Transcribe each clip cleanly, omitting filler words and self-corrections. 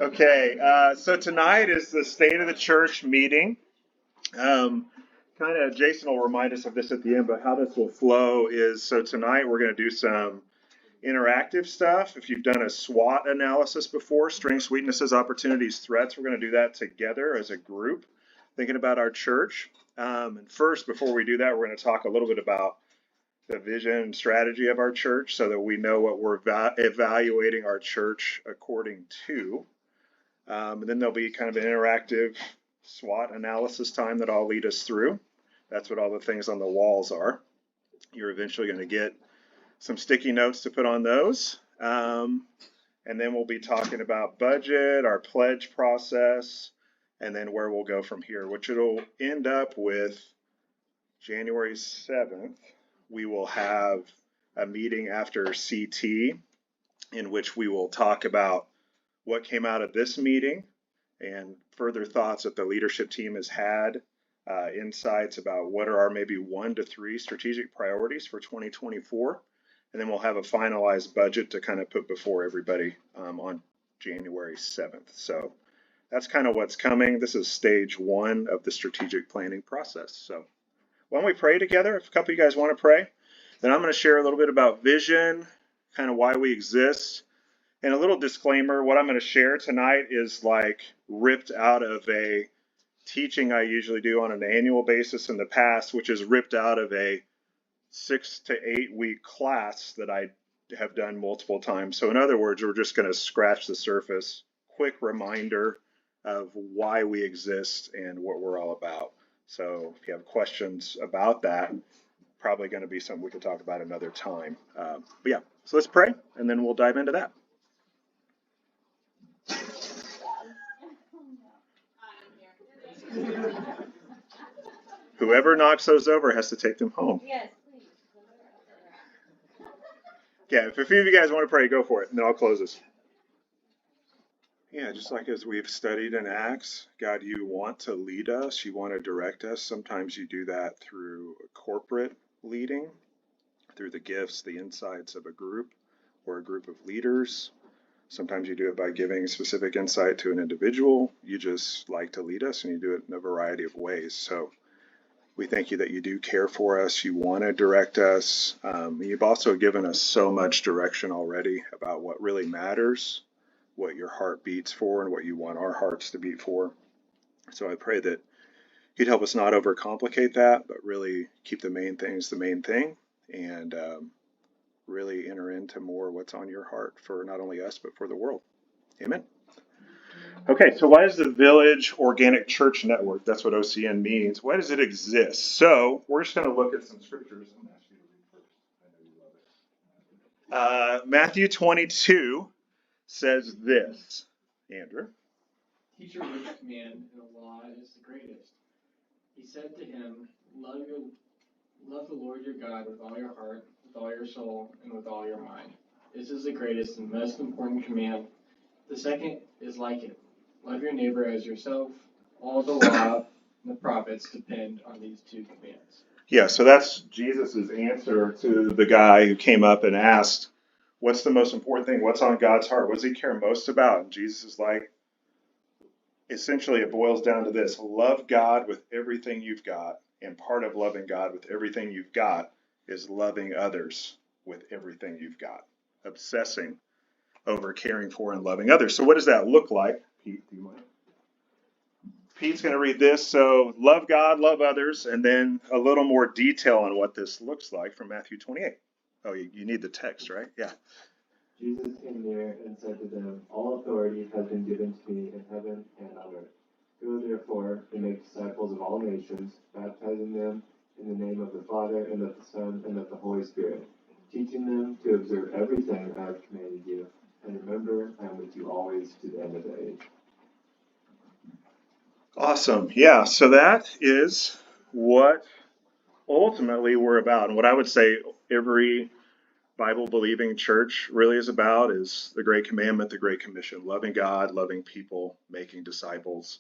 Okay, so tonight is the State of the Church meeting. Kind of, Jason will remind us of this at the end, but how this will flow is, so tonight we're going to do some interactive stuff. If you've done a SWOT analysis before, strengths, weaknesses, opportunities, threats, we're going to do that together as a group, thinking about our church. And first, before we do that, we're going to talk a little bit about the vision and strategy of our church so that we know what we're evaluating our church according to. And then there'll be kind of an interactive SWOT analysis time that I'll lead us through. That's what all the things on the walls are. You're eventually going to get some sticky notes to put on those. And then we'll be talking about budget, our pledge process, and then where we'll go from here, which it'll end up with January 7th. We will have a meeting after CT in which we will talk about what came out of this meeting and further thoughts that the leadership team has had, insights about what are our maybe 1 to 3 strategic priorities for 2024. And then we'll have a finalized budget to kind of put before everybody on January 7th. So that's kind of what's coming. This is stage 1 of the strategic planning process. So why don't we pray together? If a couple of you guys want to pray, then I'm going to share a little bit about vision, kind of why we exist. And a little disclaimer, what I'm going to share tonight is like ripped out of a teaching I usually do on an annual basis in the past, which is ripped out of a 6 to 8 week class that I have done multiple times. So in other words, we're just going to scratch the surface, quick reminder of why we exist and what we're all about. So if you have questions about that, probably going to be something we could talk about another time. But yeah, so let's pray and then we'll dive into that. Whoever knocks those over has to take them home. Yes, please. Yeah, if a few of you guys want to pray, go for it, and then I'll close this. Yeah, just like as we've studied in Acts, God, you want to lead us, you want to direct us. Sometimes you do that through corporate leading, through the gifts, the insights of a group or a group of leaders. Sometimes you do it by giving specific insight to an individual. You just like to lead us, and you do it in a variety of ways. So we thank you that you do care for us. You want to direct us. You've also given us so much direction already about what really matters, what your heart beats for, and what you want our hearts to beat for. So I pray that you'd help us not overcomplicate that, but really keep the main things the main thing, and really enter into more what's on your heart for not only us, but for the world. Amen. Okay, so why is the Village Organic Church Network? That's what OCN means. Why does it exist? So we're just going to look at some scriptures. I'm going to ask you to read first. I know you love it. Matthew 22 says this. Andrew. Teacher, which command in the law is the greatest? He said to him, love the Lord your God with all your heart, with all your soul, and with all your mind. This is the greatest and most important command. The second is like it. Love your neighbor as yourself. All the law and the prophets depend on these 2 commands. Yeah, so that's Jesus' answer to the guy who came up and asked, what's the most important thing? What's on God's heart? What does he care most about? And Jesus is like, essentially it boils down to this: love God with everything you've got. And part of loving God with everything you've got is loving others with everything you've got. Obsessing over caring for and loving others. So what does that look like? Pete, do you mind? Pete's going to read this. So love God, love others, and then a little more detail on what this looks like from Matthew 28. Oh, you need the text, right? Yeah. Jesus came near and said to them, all authority has been given to me in heaven and on earth. Go therefore and make disciples of all nations, baptizing them in the name of the Father, and of the Son, and of the Holy Spirit, teaching them to observe everything I have commanded you. And remember, I am with you always to the end of the age. Awesome. Yeah, so that is what ultimately we're about. And what I would say every Bible-believing church really is about is the Great Commandment, the Great Commission, loving God, loving people, making disciples,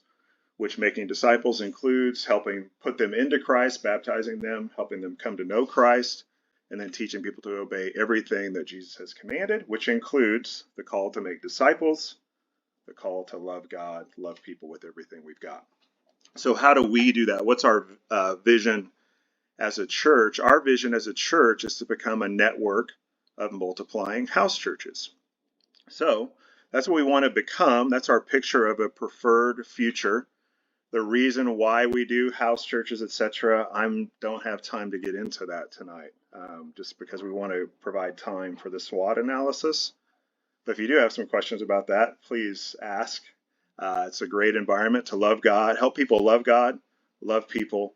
which making disciples includes helping put them into Christ, baptizing them, helping them come to know Christ, and then teaching people to obey everything that Jesus has commanded, which includes the call to make disciples, the call to love God, love people with everything we've got. So how do we do that? What's our vision as a church? Our vision as a church is to become a network of multiplying house churches. So that's what we want to become. That's our picture of a preferred future. The reason why we do house churches, etc., I don't have time to get into that tonight, just because we want to provide time for the SWOT analysis. But if you do have some questions about that, please ask. It's a great environment to love God, help people love God, love people,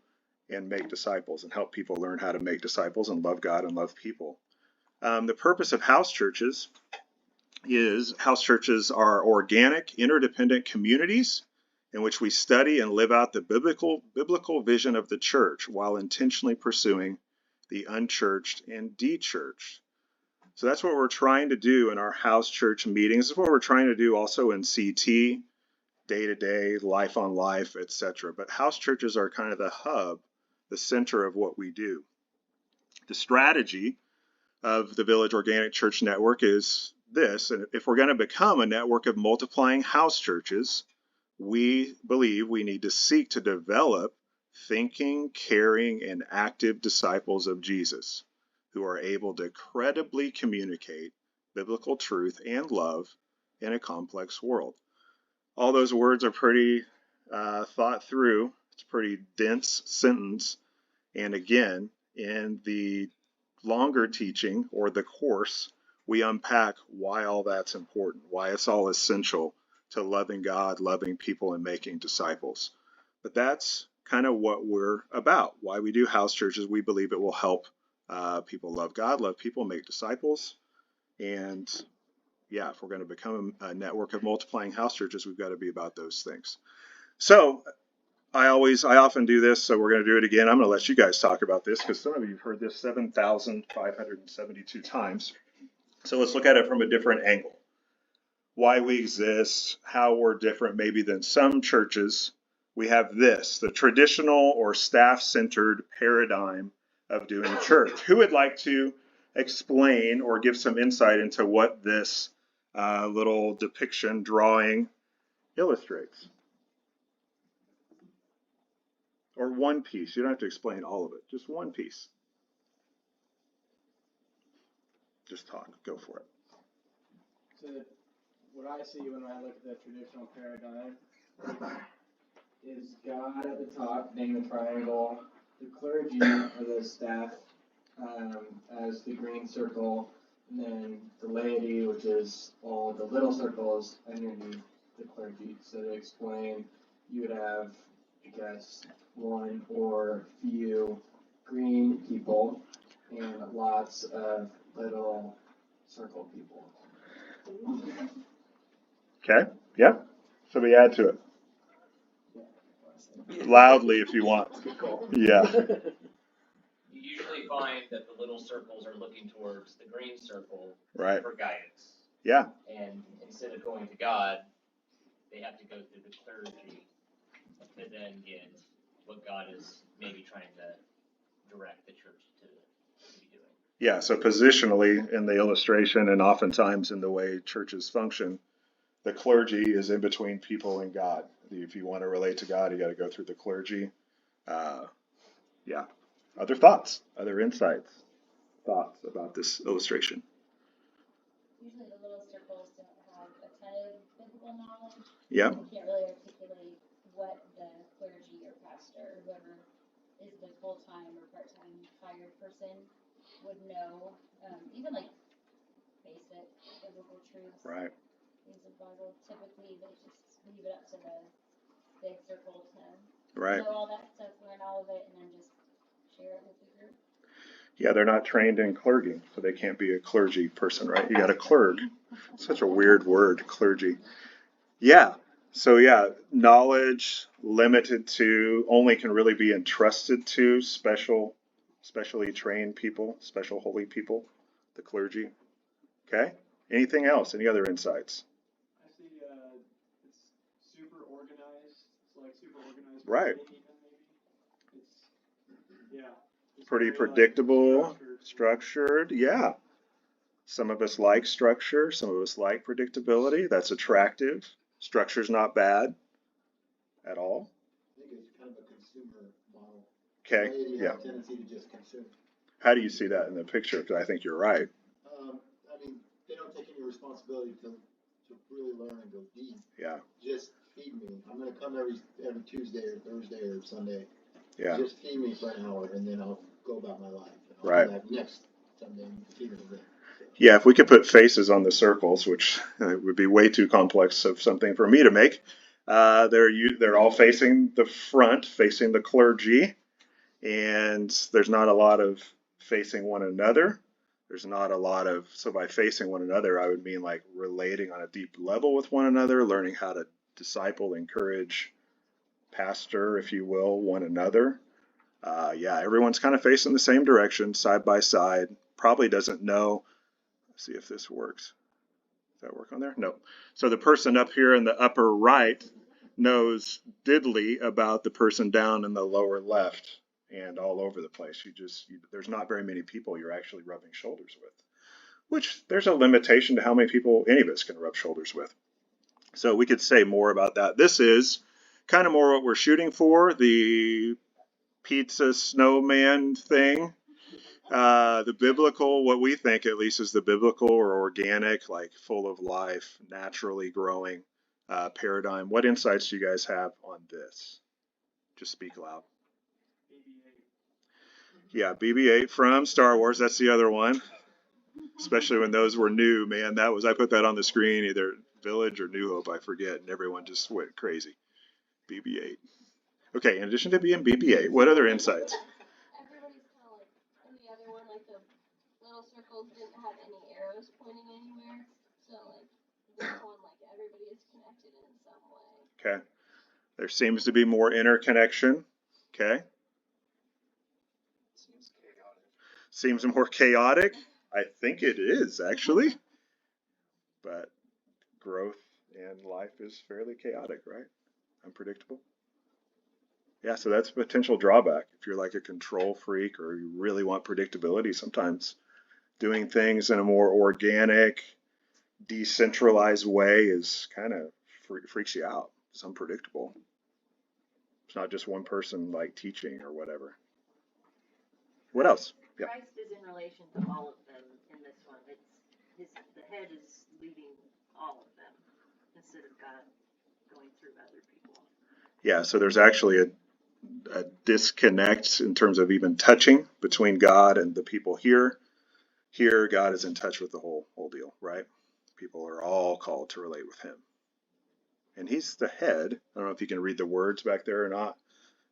and make disciples, and help people learn how to make disciples and love God and love people. The purpose of house churches are organic, interdependent communities in which we study and live out the biblical vision of the church while intentionally pursuing the unchurched and de-churched. So that's what we're trying to do in our house church meetings. This is what we're trying to do also in CT, day-to-day, life on life, etc. But house churches are kind of the hub, the center of what we do. The strategy of the Village Organic Church Network is this, and if we're going to become a network of multiplying house churches, we believe we need to seek to develop thinking, caring, and active disciples of Jesus who are able to credibly communicate biblical truth and love in a complex world. All those words are pretty thought through. It's a pretty dense sentence. And again, in the longer teaching or the course, we unpack why all that's important, why it's all essential to loving God, loving people, and making disciples. But that's kind of what we're about. Why we do house churches, we believe it will help people love God, love people, make disciples. And yeah, if we're going to become a network of multiplying house churches, we've got to be about those things. So I often do this, so we're going to do it again. I'm going to let you guys talk about this because some of you have heard this 7,572 times. So let's look at it from a different angle. Why we exist, how we're different maybe than some churches. We have this, the traditional or staff-centered paradigm of doing church. Who would like to explain or give some insight into what this little depiction drawing illustrates? Or one piece. You don't have to explain all of it. Just one piece. Just talk. Go for it. So what I see when I look at the traditional paradigm is God at the top, named the triangle, the clergy or the staff as the green circle, and then the laity, which is all the little circles underneath the clergy. So to explain, you would have, I guess, one or few green people and lots of little circle people. Okay. Yeah. Somebody add to it. Loudly if you want. Yeah. You usually find that the little circles are looking towards the green circle Right. for guidance. Yeah. And instead of going to God, they have to go through the clergy to then get what God is maybe trying to direct the church to be doing. Yeah, so positionally in the illustration and oftentimes in the way churches function, the clergy is in between people and God. If you want to relate to God, you got to go through the clergy. Yeah. Other thoughts, other insights, thoughts about this illustration? Usually the little circles don't have a ton of biblical knowledge. Yeah. You can't really articulate what the clergy or pastor, whoever is the full-time or part-time hired person, would know. Even like basic biblical truths. Right. Things of the Bible, typically they just leave it up to the big circle to Right. know all that stuff, learn all of it, and then just share it with the group. Yeah, they're not trained in clergy, so they can't be a clergy person, right? You got a clerk. Such a weird word, clergy. Yeah. So yeah, knowledge limited to only can really be entrusted to specially trained people, special holy people, the clergy. Okay. Anything else? Any other insights? I see it's super organized. It's like super organized. Right. Maybe. It's, yeah. It's Pretty very, predictable, like, structured. Yeah. Some of us like structure. Some of us like predictability. That's attractive. Structure's not bad at all. I think it's kind of a consumer model. Okay, Society yeah. has a tendency to just consume. How do you see that in the picture? Because I think you're right. I mean, they don't take any responsibility to really learn and go deep. Yeah. Just feed me. I'm gonna come every Tuesday or Thursday or Sunday. Yeah. Just feed me for an hour, and then I'll go about my life. And I'll Right. come back next Sunday and feed them again. Yeah, if we could put faces on the circles, which would be way too complex of something for me to make. They're all facing the front, facing the clergy, and there's not a lot of facing one another. There's not a lot of, so by facing one another, I would mean like relating on a deep level with one another, learning how to disciple, encourage, pastor, if you will, one another. Yeah, everyone's kind of facing the same direction, side by side. Probably doesn't know. Let's see if this works. Does that work on there? No. So the person up here in the upper right knows diddly about the person down in the lower left and all over the place. There's not very many people you're actually rubbing shoulders with, which there's a limitation to how many people any of us can rub shoulders with. So we could say more about that. This is kind of more what we're shooting for, the pizza snowman thing. The biblical, what we think at least is the biblical or organic, like full of life, naturally growing paradigm. What insights do you guys have on this? Just speak loud. Yeah, BB-8 from Star Wars. That's the other one. Especially when those were new, man. I put that on the screen, either Village or New Hope, I forget, and everyone just went crazy. BB-8. Okay, in addition to being BB-8, what other insights? Everybody's kind of like in the other one, like the little circles didn't have any arrows pointing anywhere. So like this one, like everybody is connected in some way. Okay. There seems to be more interconnection. Okay. Seems more chaotic. I think it is, actually. But growth in life is fairly chaotic, right? Unpredictable. Yeah, so that's a potential drawback. If you're like a control freak or you really want predictability, sometimes doing things in a more organic, decentralized way is kind of freaks you out. It's unpredictable. It's not just one person like teaching or whatever. What else? Yeah. Christ is in relation to all of them in this one. The head is leading all of them instead of God going through other people. Yeah, so there's actually a disconnect in terms of even touching between God and the people here. Here, God is in touch with the whole deal, right? People are all called to relate with him. And he's the head. I don't know if you can read the words back there or not,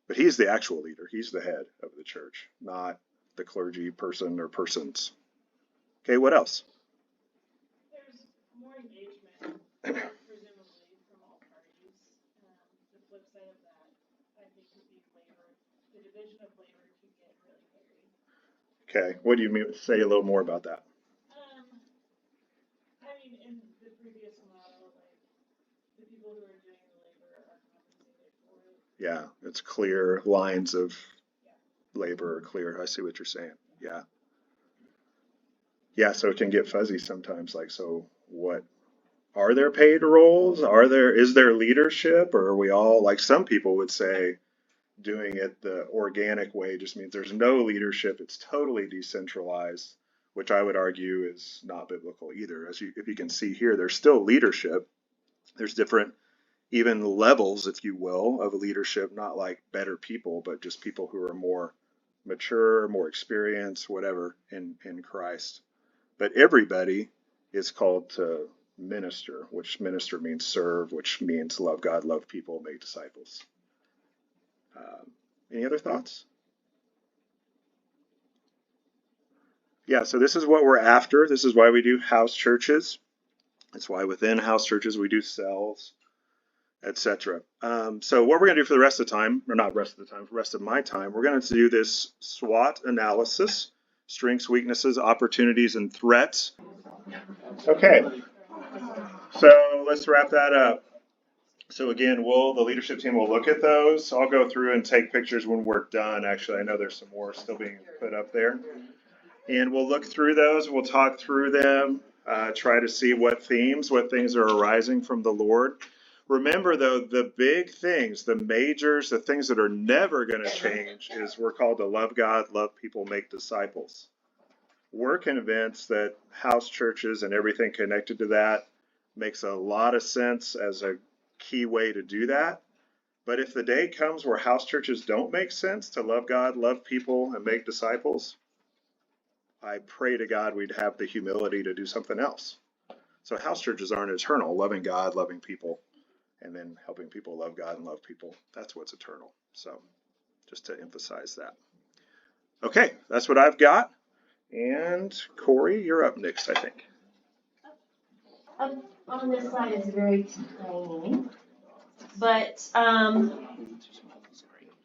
but he's the actual leader. He's the head of the church, not the clergy person or persons. Okay, what else? There's more engagement, presumably, from all parties. The flip side of that, I think, would be labor. The division of labor could get really hairy. Okay, what do you mean? Say a little more about that. I mean, in the previous model, like, the people who are doing the labor are compensated for it. Yeah, it's clear lines of labor are clear. I see what you're saying. Yeah. Yeah, so it can get fuzzy sometimes. Like, so what? Are there paid roles? Is there leadership? Or are we all, like some people would say, doing it the organic way just means there's no leadership. It's totally decentralized, which I would argue is not biblical either. If you can see here, there's still leadership. There's different even levels, if you will, of leadership, not like better people, but just people who are more mature, more experienced, whatever, in Christ. But everybody is called to minister, which minister means serve, which means love God, love people, make disciples. Any other thoughts? Yeah, so this is what we're after. This is why we do house churches. That's why within house churches we do cells, etc. So what we're going to do for the rest of the time, or not rest of the time, for the rest of my time, we're going to do this SWOT analysis, strengths, weaknesses, opportunities, and threats. Okay, so let's wrap that up. So again, the leadership team will look at those. I'll go through and take pictures when we're done. Actually, I know there's some more still being put up there. And we'll look through those. We'll talk through them, try to see what things are arising from the Lord. Remember, though, the big things, the majors, the things that are never going to change is we're called to love God, love people, make disciples. We're convinced that house churches and everything connected to that makes a lot of sense as a key way to do that. But if the day comes where house churches don't make sense to love God, love people, and make disciples, I pray to God we'd have the humility to do something else. So house churches aren't eternal. Loving God, loving people, and then helping people love God and love people. That's what's eternal. So just to emphasize that. Okay, that's what I've got. And Corey, you're up next, I think. Up on this slide is very tiny, but no,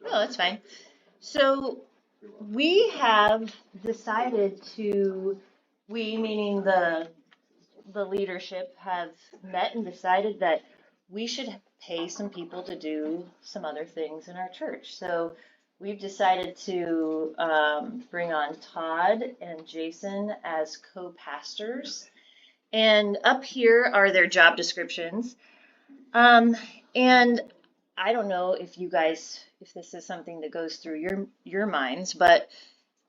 that's fine. So we have decided we meaning the leadership have met and decided that we should pay some people to do some other things in our church. So we've decided to bring on Todd and Jason as co-pastors. And up here are their job descriptions. And I don't know if this is something that goes through your minds, but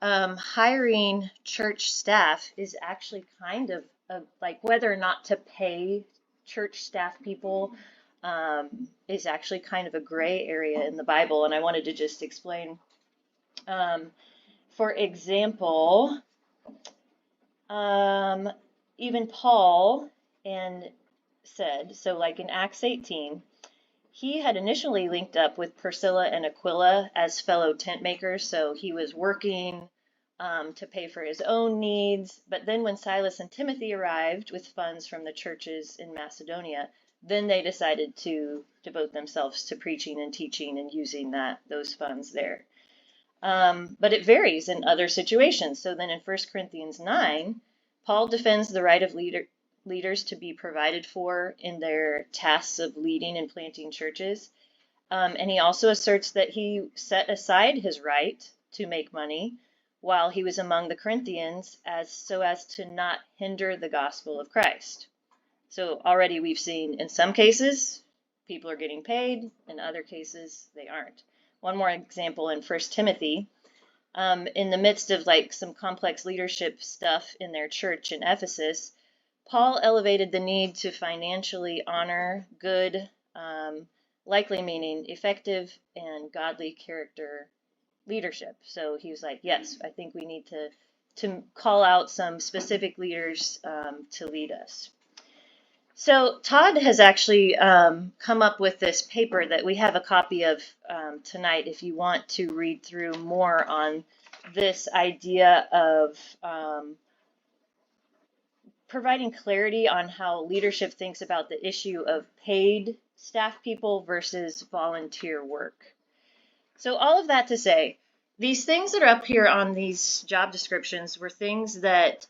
hiring church staff is actually kind of like whether or not to pay church staff people is actually kind of a gray area in the Bible. And I wanted to just explain. For example, even Paul said, so like in Acts 18, he had initially linked up with Priscilla and Aquila as fellow tent makers, so he was working to pay for his own needs. But then when Silas and Timothy arrived with funds from the churches in Macedonia, then they decided to devote themselves to preaching and teaching and using those funds there. But it varies in other situations. So then in 1 Corinthians 9, Paul defends the right of leaders to be provided for in their tasks of leading and planting churches. And he also asserts that he set aside his right to make money while he was among the Corinthians so as to not hinder the gospel of Christ. So already we've seen in some cases people are getting paid, in other cases they aren't. One more example in 1 Timothy. In the midst of like some complex leadership stuff in their church in Ephesus, Paul elevated the need to financially honor good, likely meaning effective and godly character leadership. So he was like, yes, I think we need to call out some specific leaders to lead us. So Todd has actually come up with this paper that we have a copy of tonight if you want to read through more on this idea of providing clarity on how leadership thinks about the issue of paid staff people versus volunteer work. So all of that to say, these things that are up here on these job descriptions were things that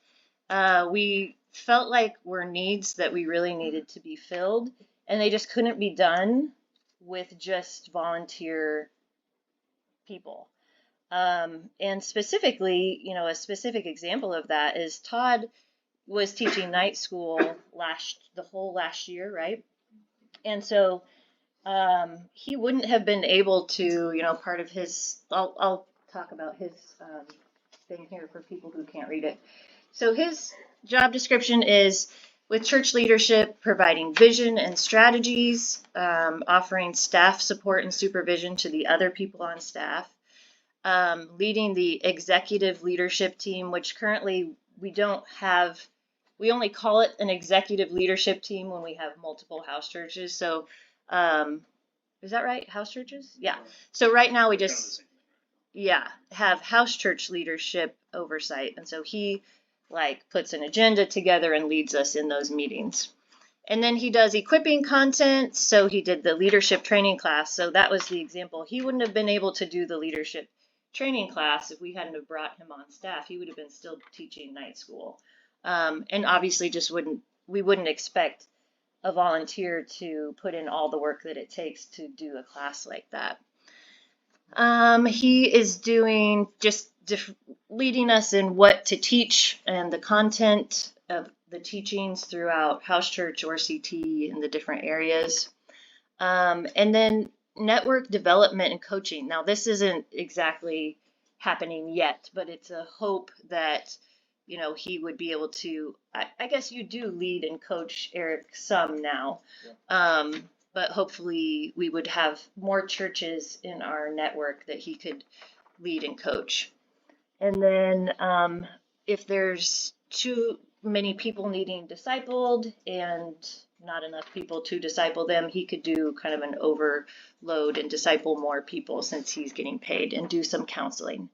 we felt like were needs that we really needed to be filled, and they just couldn't be done with just volunteer people. And specifically, a specific example of that is Todd was teaching night school the whole last year, right? And so he wouldn't have been able to, part of his, I'll talk about his thing here for people who can't read it. So his job description is with church leadership, providing vision and strategies, offering staff support and supervision to the other people on staff, leading the executive leadership team, which currently we don't have. We only call it an executive leadership team when we have multiple house churches. So is that right? House churches? Yeah. So right now we just, have house church leadership oversight. And so he puts an agenda together and leads us in those meetings. And then he does equipping content. So he did the leadership training class. So that was the example. He wouldn't have been able to do the leadership training class if we hadn't have brought him on staff. He would have been still teaching night school. And obviously we wouldn't expect a volunteer to put in all the work that it takes to do a class like that. He is doing leading us in what to teach and the content of the teachings throughout house church or CT in the different areas. And then network development and coaching. Now, this isn't exactly happening yet, but it's a hope that, he would be able to, I guess you do lead and coach Eric some now. But hopefully we would have more churches in our network that he could lead and coach. And then if there's too many people needing discipled and not enough people to disciple them, he could do kind of an overload and disciple more people since he's getting paid, and do some counseling.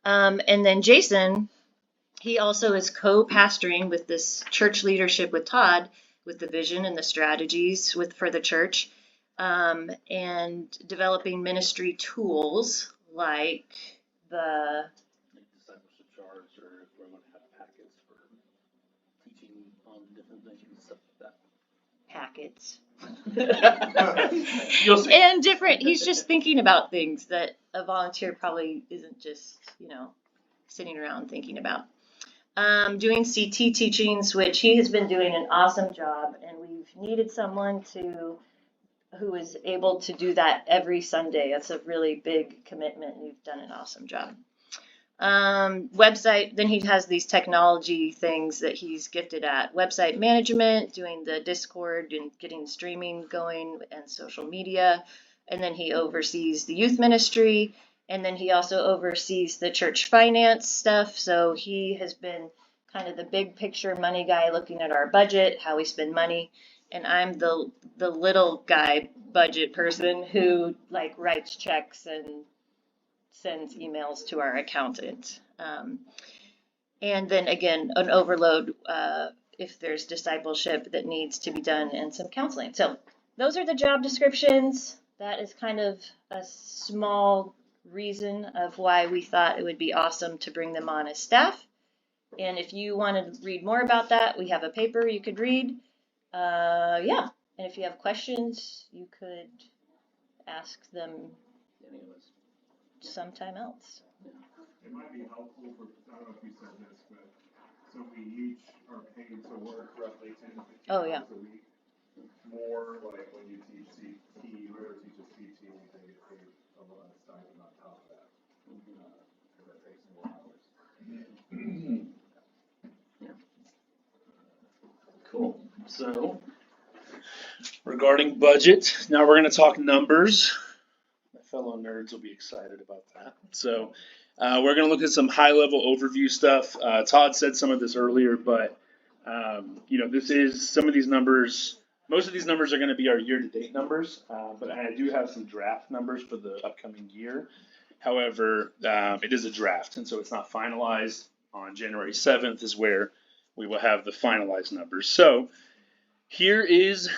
And then Jason, he also is co-pastoring with this church leadership with Todd, with the vision and the strategies for the church, and developing ministry tools like the discipleship charts, or if we're going to have packets for teaching on different things and stuff like that. packets. You'll see. And different, he's just thinking about things that a volunteer probably isn't just, sitting around thinking about. Doing CT teachings, which he has been doing an awesome job, and we've needed someone who is able to do that every Sunday. That's a really big commitment, and you've done an awesome job. Website, then he has these technology things that he's gifted at. Website management, doing the Discord and getting streaming going, and social media. And then he oversees the youth ministry. And then he also oversees the church finance stuff. So he has been kind of the big picture money guy, looking at our budget, how we spend money. And I'm the little guy budget person who writes checks and sends emails to our accountant. And then again, an overload if there's discipleship that needs to be done, and some counseling. So those are the job descriptions. That is kind of a small reason of why we thought it would be awesome to bring them on as staff. And if you want to read more about that, we have a paper you could read. And if you have questions, you could ask them sometime else. It might be helpful for, I don't know if you said this, but so we each are paid to work roughly 10 to 15 Oh, yeah. hours a week. More like when you teach CT, whoever teaches CT, they get paid a lot of stipend on top of that. Because that takes more hours. Cool. So, regarding budget, now we're going to talk numbers. My fellow nerds will be excited about that. So, we're going to look at some high-level overview stuff. Todd said some of this earlier, but this is some of these numbers. Most of these numbers are going to be our year-to-date numbers, but I do have some draft numbers for the upcoming year. However, it is a draft, and so it's not finalized. On January 7th is where we will have the finalized numbers. So here is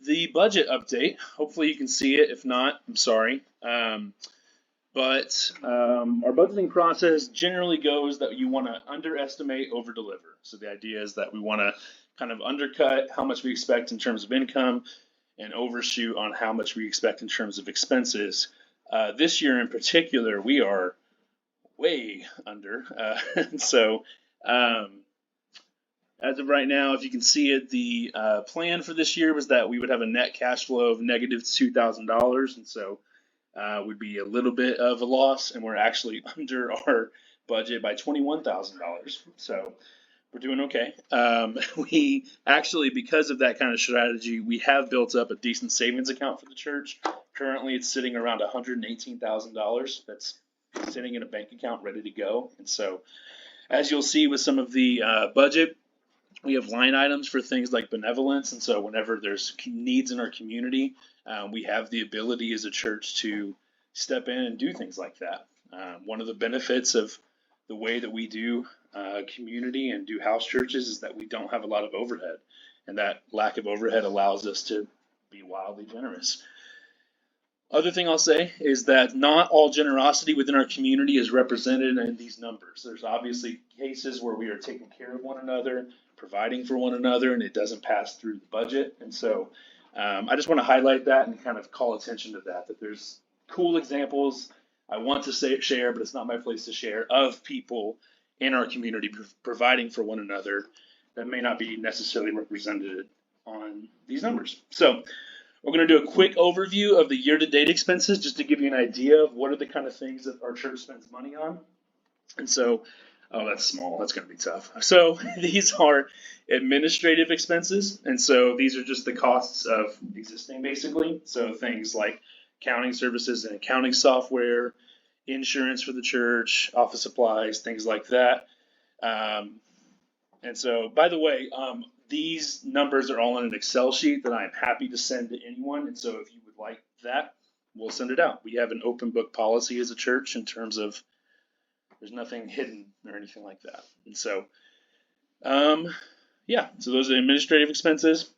the budget update. Hopefully you can see it. If not, I'm sorry. But our budgeting process generally goes that you want to underestimate, over-deliver. So the idea is that we want to kind of undercut how much we expect in terms of income and overshoot on how much we expect in terms of expenses. This year in particular, we are way under. So as of right now, if you can see it, the plan for this year was that we would have a net cash flow of negative $2,000. And so would be a little bit of a loss, and we're actually under our budget by $21,000. So we're doing okay. We actually, because of that kind of strategy, we have built up a decent savings account for the church. Currently, it's sitting around $118,000. That's sitting in a bank account ready to go. And so, as you'll see with some of the budget, we have line items for things like benevolence. And so whenever there's needs in our community, we have the ability as a church to step in and do things like that. One of the benefits of the way that we do community and do house churches is that we don't have a lot of overhead. And that lack of overhead allows us to be wildly generous. Other thing I'll say is that not all generosity within our community is represented in these numbers. There's obviously cases where we are taking care of one another, providing for one another, and it doesn't pass through the budget. And so I just want to highlight that and kind of call attention to that there's cool examples I want to share, but it's not my place to share, of people in our community providing for one another that may not be necessarily represented on these numbers. So We're going to do a quick overview of the year-to-date expenses just to give you an idea of what are the kind of things that our church spends money on. And so, oh, that's small. That's going to be tough. So these are administrative expenses. And so these are just the costs of existing, basically. So things like accounting services and accounting software, insurance for the church, office supplies, things like that. And so, by the way, these numbers are all in an Excel sheet that I'm happy to send to anyone. And so if you would like that, we'll send it out. We have an open book policy as a church in terms of there's nothing hidden or anything like that. And so, yeah, so those are administrative expenses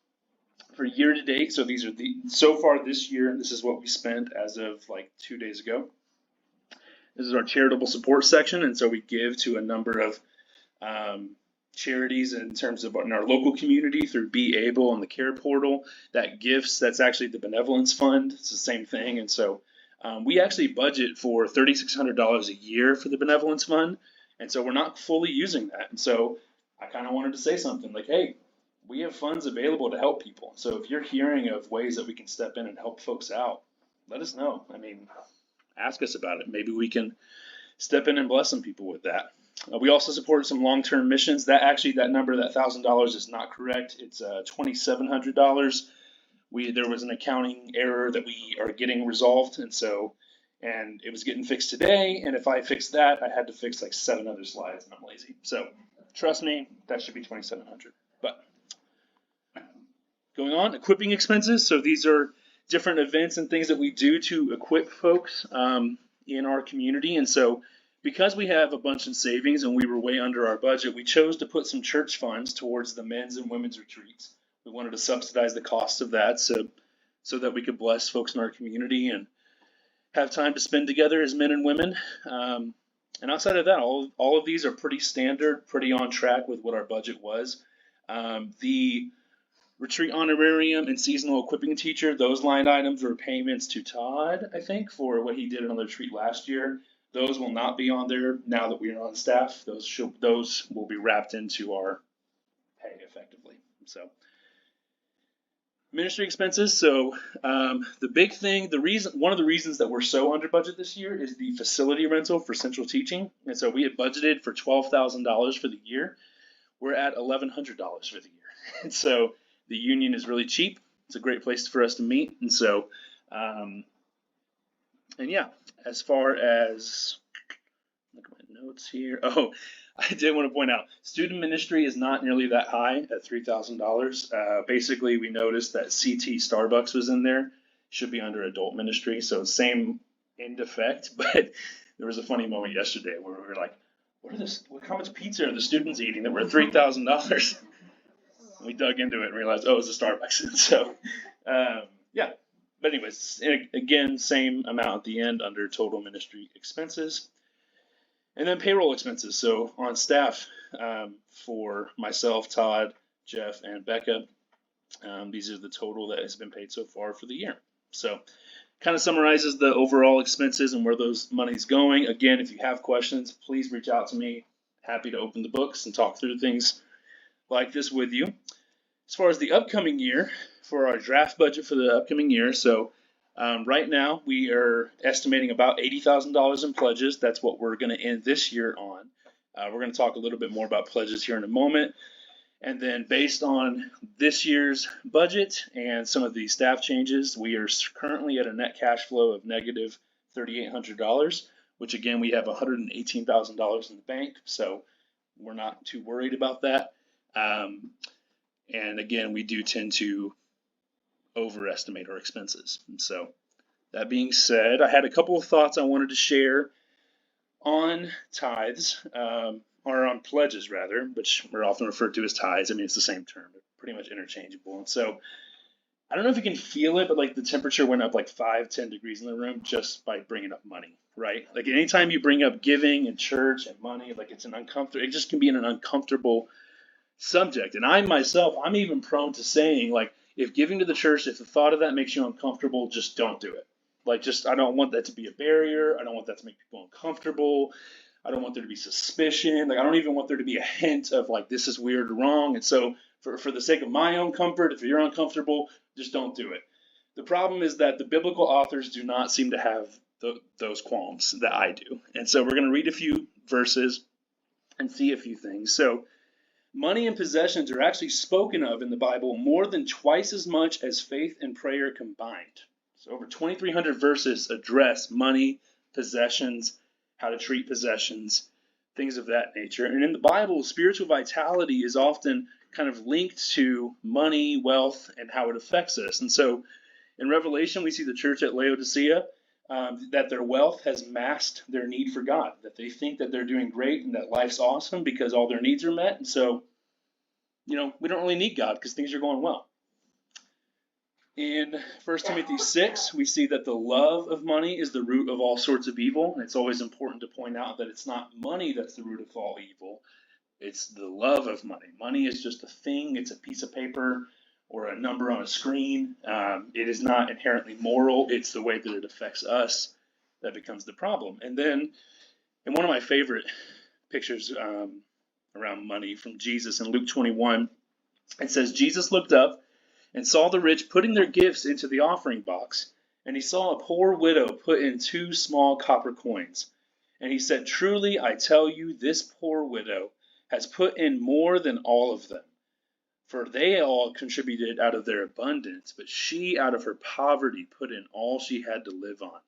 for year to date. So these are so far this year, this is what we spent as of like 2 days ago. This is our charitable support section. And so we give to a number of charities in terms of in our local community through Be Able and the Care Portal. That gifts, that's actually the benevolence fund. It's the same thing. And so we actually budget for $3,600 a year for the benevolence fund. And so we're not fully using that. And so I kind of wanted to say something like, hey, we have funds available to help people. So if you're hearing of ways that we can step in and help folks out, let us know. I mean, ask us about it. Maybe we can step in and bless some people with that. We also support some long-term missions. That number, that $1,000 is not correct. It's $2,700. There was an accounting error that we are getting resolved, and it was getting fixed today. And if I fixed that, I had to fix like 7 other slides, and I'm lazy. So trust me, that should be $2,700. But going on, equipping expenses. So these are different events and things that we do to equip folks in our community, and so. Because we have a bunch in savings and we were way under our budget, we chose to put some church funds towards the men's and women's retreats. We wanted to subsidize the cost of that so that we could bless folks in our community and have time to spend together as men and women. And outside of that, all of these are pretty standard, pretty on track with what our budget was. The retreat honorarium and seasonal equipping teacher, those line items were payments to Todd, I think, for what he did on the retreat last year. Those will not be on there now that we are on staff. Those will be wrapped into our pay effectively. So, ministry expenses. So, the big thing, one of the reasons that we're so under budget this year is the facility rental for central teaching. And so we had budgeted for $12,000 for the year. We're at $1,100 for the year. And so the union is really cheap. It's a great place for us to meet. And so, and yeah, as far as, look at my notes here. Oh, I did want to point out, student ministry is not nearly that high at $3,000. Basically, we noticed that CT Starbucks was in there. Should be under adult ministry, so same end effect. But there was a funny moment yesterday where we were like, how much pizza are the students eating that we're at $3,000? We dug into it and realized, oh, it's a Starbucks. So, yeah. But anyways, again, same amount at the end under total ministry expenses. And then payroll expenses. So on staff for myself, Todd, Jeff, and Becca, these are the total that has been paid so far for the year. So kind of summarizes the overall expenses and where those money's going. Again, if you have questions, please reach out to me. Happy to open the books and talk through things like this with you. As far as the upcoming year, for our draft budget for the upcoming year, so right now we are estimating about $80,000 in pledges. That's what we're going to end this year on. We're going to talk a little bit more about pledges here in a moment. And then based on this year's budget and some of the staff changes, we are currently at a net cash flow of negative $3,800, which again, we have $118,000 in the bank. So we're not too worried about that. And again, we do tend to overestimate our expenses. And so that being said, I had a couple of thoughts I wanted to share on tithes, or on pledges rather, which are often referred to as tithes. I mean, it's the same term, they're pretty much interchangeable. And so I don't know if you can feel it, but like the temperature went up like 5-10 degrees in the room just by bringing up money, right? Like anytime you bring up giving and church and money, like it just can be an uncomfortable subject. And I'm even prone to saying, like, if giving to the church, if the thought of that makes you uncomfortable, just don't do it. Like, I don't want that to be a barrier. I don't want that to make people uncomfortable. I don't want there to be suspicion. Like, I don't even want there to be a hint of like, this is weird or wrong. And so for the sake of my own comfort, if you're uncomfortable, just don't do it. The problem is that the biblical authors do not seem to have those qualms that I do. And so we're going to read a few verses and see a few things. So money and possessions are actually spoken of in the Bible more than twice as much as faith and prayer combined. So over 2,300 verses address money, possessions, how to treat possessions, things of that nature. And in the Bible, spiritual vitality is often kind of linked to money, wealth, and how it affects us. And so in Revelation, we see the church at Laodicea, that their wealth has masked their need for God, that they think that they're doing great and that life's awesome because all their needs are met. And so, we don't really need God because things are going well. In 1 Timothy 6, we see that the love of money is the root of all sorts of evil. And it's always important to point out that it's not money that's the root of all evil. It's the love of money. Money is just a thing. It's a piece of paper or a number on a screen. It is not inherently moral. It's the way that it affects us that becomes the problem. And then in one of my favorite pictures around money from Jesus in Luke 21, it says, Jesus looked up and saw the rich putting their gifts into the offering box, and he saw a poor widow put in 2 small copper coins. And he said, truly, I tell you, this poor widow has put in more than all of them. For they all contributed out of their abundance, but she out of her poverty put in all she had to live on.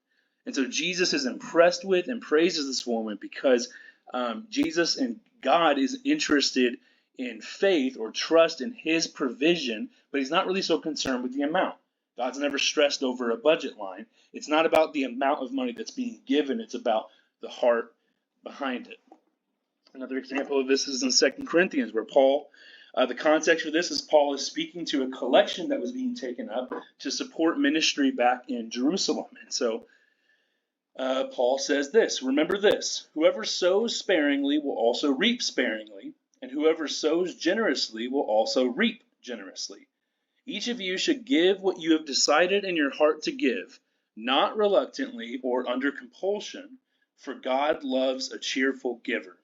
And so Jesus is impressed with and praises this woman because Jesus and God is interested in faith or trust in his provision, but he's not really so concerned with the amount. God's never stressed over a budget line. It's not about the amount of money that's being given. It's about the heart behind it. Another example of this is in 2 Corinthians, where Paul, the context for this is Paul is speaking to a collection that was being taken up to support ministry back in Jerusalem. And so Paul says this, remember this, whoever sows sparingly will also reap sparingly, and whoever sows generously will also reap generously. Each of you should give what you have decided in your heart to give, not reluctantly or under compulsion, for God loves a cheerful giver.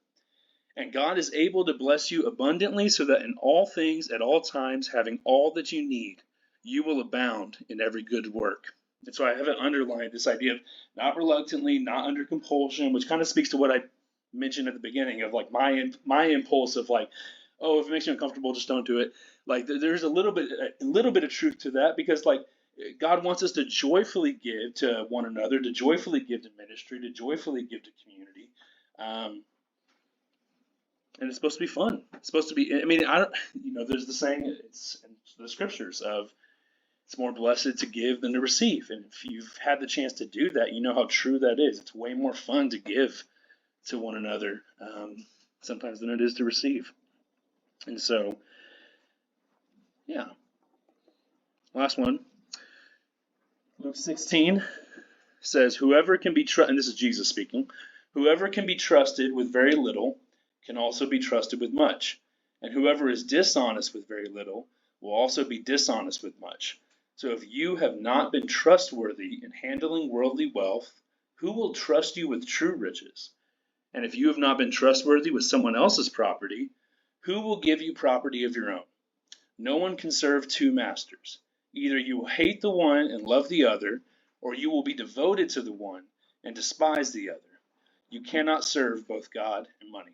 And God is able to bless you abundantly so that in all things, at all times, having all that you need, you will abound in every good work. And so I have it underlined, this idea of not reluctantly, not under compulsion, which kind of speaks to what I mentioned at the beginning of like my impulse of like, oh, if it makes you uncomfortable, just don't do it. Like there's a little bit of truth to that, because like God wants us to joyfully give to one another, to joyfully give to ministry, to joyfully give to community. And it's supposed to be fun. It's supposed to be, there's the saying, it's in the scriptures of, it's more blessed to give than to receive. And if you've had the chance to do that, you know how true that is. It's way more fun to give to one another sometimes than it is to receive. And so, yeah. Last one. Luke 16 says, whoever can be trusted, and this is Jesus speaking, whoever can be trusted with very little can also be trusted with much. And whoever is dishonest with very little will also be dishonest with much. So if you have not been trustworthy in handling worldly wealth, who will trust you with true riches? And if you have not been trustworthy with someone else's property, who will give you property of your own? No one can serve 2 masters. Either you will hate the one and love the other, or you will be devoted to the one and despise the other. You cannot serve both God and money.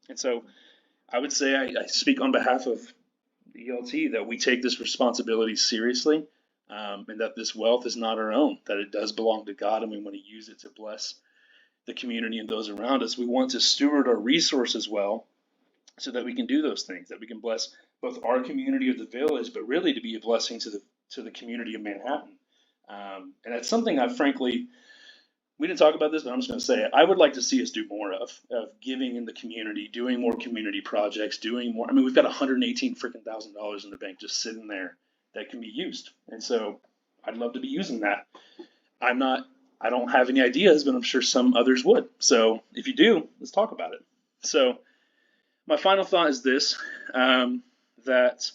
And so I would say I speak on behalf of the ELT that we take this responsibility seriously, and that this wealth is not our own, that it does belong to God, and we want to use it to bless the community and those around us. We want to steward our resources well so that we can do those things, that we can bless both our community of the village, but really to be a blessing to the community of Manhattan. And that's something we didn't talk about this, but I'm just going to say it. I would like to see us do more of giving in the community, doing more community projects, doing more. I mean, we've got $118,000 in the bank just sitting there that can be used. And so I'd love to be using that. I don't have any ideas, but I'm sure some others would. So if you do, let's talk about it. So my final thought is this, that,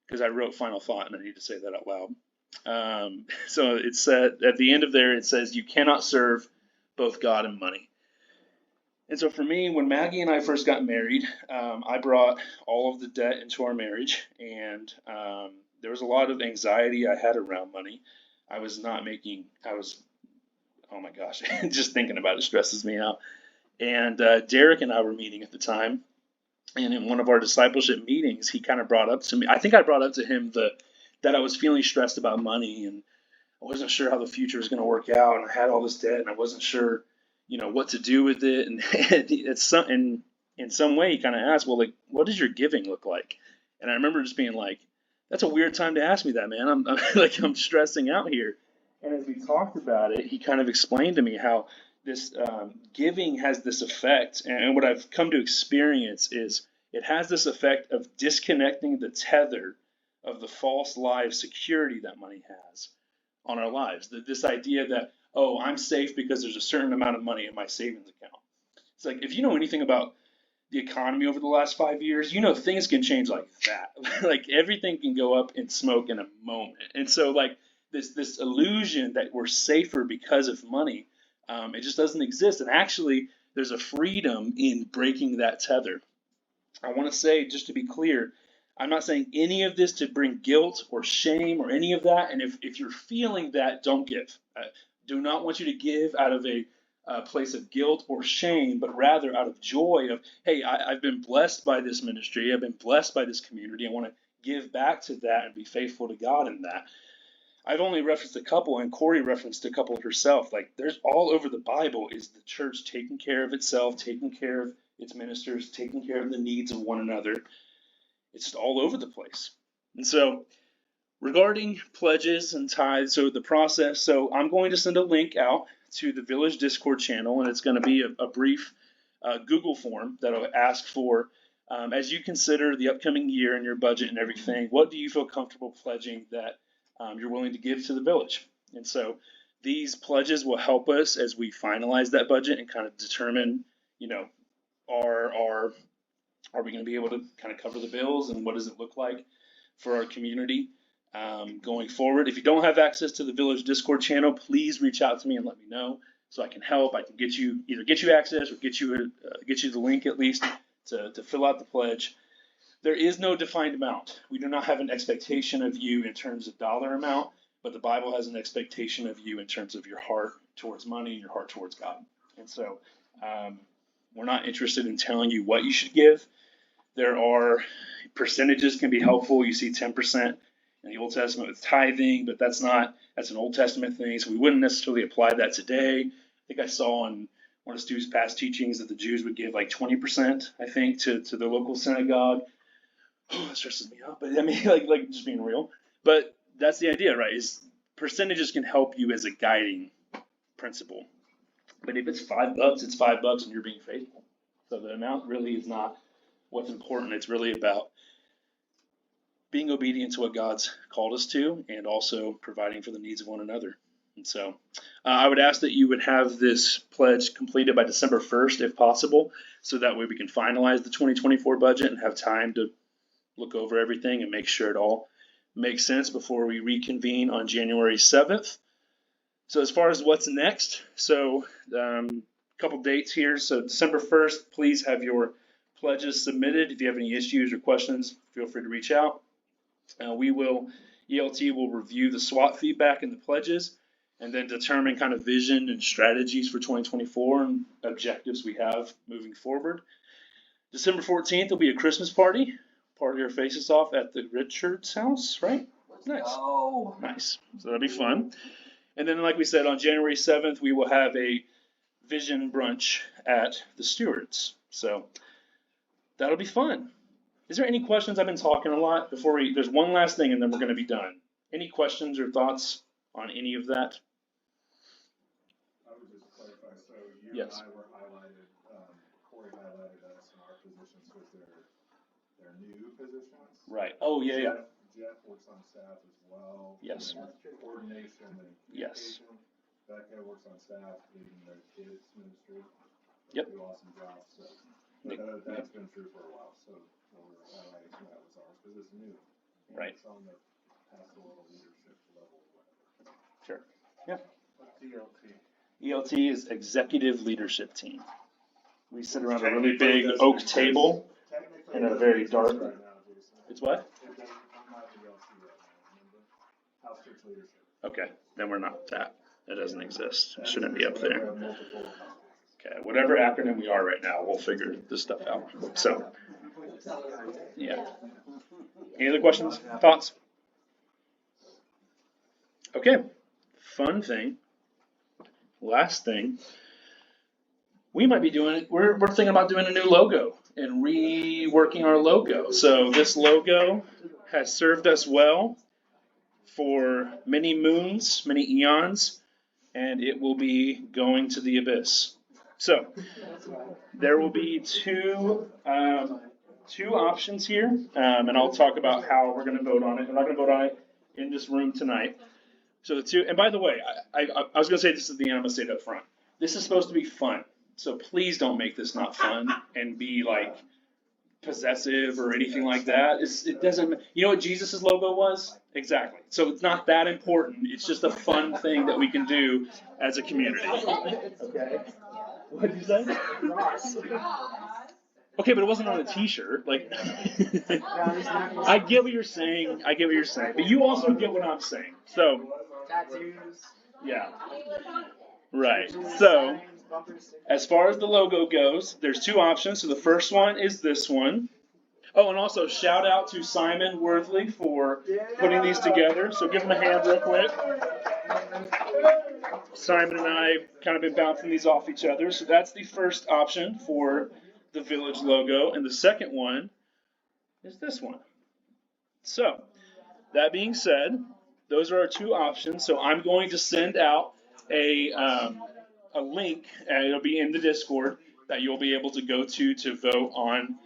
because I wrote final thought and I need to say that out loud. So it said at the end of there, it says, you cannot serve both God and money. And so for me, when Maggie and I first got married, I brought all of the debt into our marriage, and there was a lot of anxiety I had around money. Oh my gosh, just thinking about it stresses me out. And Derek and I were meeting at the time, and in one of our discipleship meetings, he kind of brought up to me, I think I brought up to him that I was feeling stressed about money, and I wasn't sure how the future was going to work out, and I had all this debt, and I wasn't sure, what to do with it. And in some way, he kind of asked, well, like, what does your giving look like? And I remember just being like, that's a weird time to ask me that, man. I'm like, I'm stressing out here. And as we talked about it, he kind of explained to me how this giving has this effect, and what I've come to experience is it has this effect of disconnecting the tether of the false lie of security that money has on our lives. This idea that, oh, I'm safe because there's a certain amount of money in my savings account. It's like, if you know anything about the economy over the last 5 years, things can change like that. Like everything can go up in smoke in a moment. And so like this illusion that we're safer because of money, it just doesn't exist. And actually, there's a freedom in breaking that tether. I want to say, just to be clear, I'm not saying any of this to bring guilt or shame or any of that. And if you're feeling that, don't give. I do not want you to give out of a place of guilt or shame, but rather out of joy of, hey, I've been blessed by this ministry. I've been blessed by this community. I want to give back to that and be faithful to God in that. I've only referenced a couple, and Corey referenced a couple herself. Like, there's all over the Bible is the church taking care of itself, taking care of its ministers, taking care of the needs of one another. It's all over the place. And so, regarding pledges and tithes, so the process, so I'm going to send a link out to the Village Discord channel, and it's going to be a brief Google form that will ask for, as you consider the upcoming year and your budget and everything, what do you feel comfortable pledging that you're willing to give to the village? And so these pledges will help us as we finalize that budget and kind of determine, are we going to be able to kind of cover the bills, and what does it look like for our community going forward. If you don't have access to the Village Discord channel, please reach out to me and let me know so I can help. I can get you access or get you the link at least to fill out the pledge. There is no defined amount. We do not have an expectation of you in terms of dollar amount, but the Bible has an expectation of you in terms of your heart towards money and your heart towards God. And so we're not interested in telling you what you should give. There are percentages can be helpful. You see 10% in the Old Testament with tithing, but that's an Old Testament thing, so we wouldn't necessarily apply that today. I think I saw in one of Stu's past teachings that the Jews would give like 20%, I think, to their local synagogue. Oh, that stresses me out, but I mean, like just being real. But that's the idea, right? Is percentages can help you as a guiding principle. But if it's $5, it's $5 and you're being faithful. So the amount really is not what's important. It's really about being obedient to what God's called us to, and also providing for the needs of one another. And so I would ask that you would have this pledge completed by December 1st, if possible, so that way we can finalize the 2024 budget and have time to look over everything and make sure it all makes sense before we reconvene on January 7th. So as far as what's next, so a couple dates here. So December 1st, please have your pledges submitted. If you have any issues or questions, feel free to reach out. ELT will review the SWOT feedback and the pledges, and then determine kind of vision and strategies for 2024 and objectives we have moving forward. December 14th will be a Christmas party. Party our faces off at the Richards house, right? Nice. Oh, nice. So that'll be fun. And then, like we said, on January 7th, we will have a vision brunch at the Stewards. So that'll be fun. Is there any questions? I've been talking a lot. There's one last thing, and then we're going to be done. Any questions or thoughts on any of that? I would just clarify. So you Yes. and I were highlighted, Corey highlighted us in our positions with their new positions. Right. Oh, yeah. Jeff works on staff as well. Yes. Coordination and Yes. communication. Becca works on staff leading the kids ministry. Yep. They do awesome jobs. So that's been true for a while. So we're highlighting some that was ours because it's new. And Right. it's on the pastoral leadership level. Sure. Yeah. What's ELT? ELT is Executive Leadership Team. We sit around a really big oak table in a very dark. It's what? Okay, then we're not that. That doesn't exist. It shouldn't be up there. Okay, whatever acronym we are right now, we'll figure this stuff out. So, yeah. Any other questions, thoughts? Okay, fun thing. Last thing. We might be doing, we're thinking about doing a new logo and reworking our logo. So this logo has served us well for many moons, many eons, and it will be going to the abyss. So there will be two options here, and I'll talk about how we're going to vote on it. We're not going to vote on it in this room tonight. So the two, and by the way, I was going to say this at the end, I'm going to say it up front. This is supposed to be fun. So please don't make this not fun and be like possessive or anything like that. It doesn't, you know what Jesus' logo was? Exactly. So it's not that important. It's just a fun thing that we can do as a community. Okay. What did you say? Okay, but it wasn't on a t-shirt. Like, I get what you're saying. But you also get what I'm saying. So, yeah. Right. So, as far as the logo goes, there's two options. So the first one is this one. Oh, and also shout out to Simon Worthley for putting these together. So give him a hand real quick. Simon and I have kind of been bouncing these off each other. So that's the first option for the village logo. And the second one is this one. So that being said, those are our two options. So I'm going to send out a link, and it'll be in the Discord, that you'll be able to go to vote on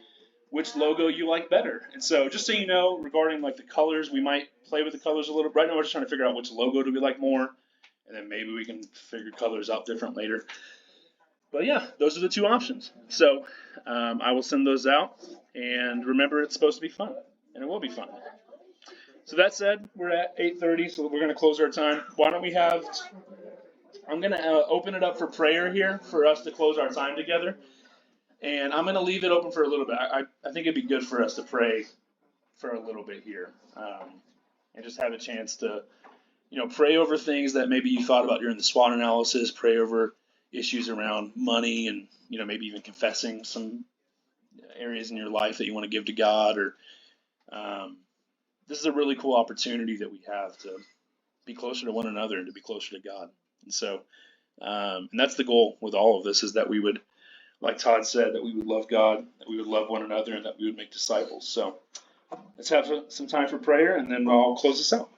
which logo you like better. And so just so you know, regarding like the colors, we might play with the colors a little. Right now we're just trying to figure out which logo do we like more, and then maybe we can figure colors out different later. But yeah, those are the two options. So I will send those out, and remember, it's supposed to be fun, and it will be fun. So that said, we're at 8:30, so we're going to close our time. Why don't we have, I'm going to open it up for prayer here for us to close our time together. And I'm going to leave it open for a little bit. I think it'd be good for us to pray for a little bit here, and just have a chance to, pray over things that maybe you thought about during the SWOT analysis, pray over issues around money, and, maybe even confessing some areas in your life that you want to give to God. Or this is a really cool opportunity that we have to be closer to one another and to be closer to God. And so, and that's the goal with all of this, is that we would, like Todd said, that we would love God, that we would love one another, and that we would make disciples. So let's have some time for prayer, and then I'll close this out.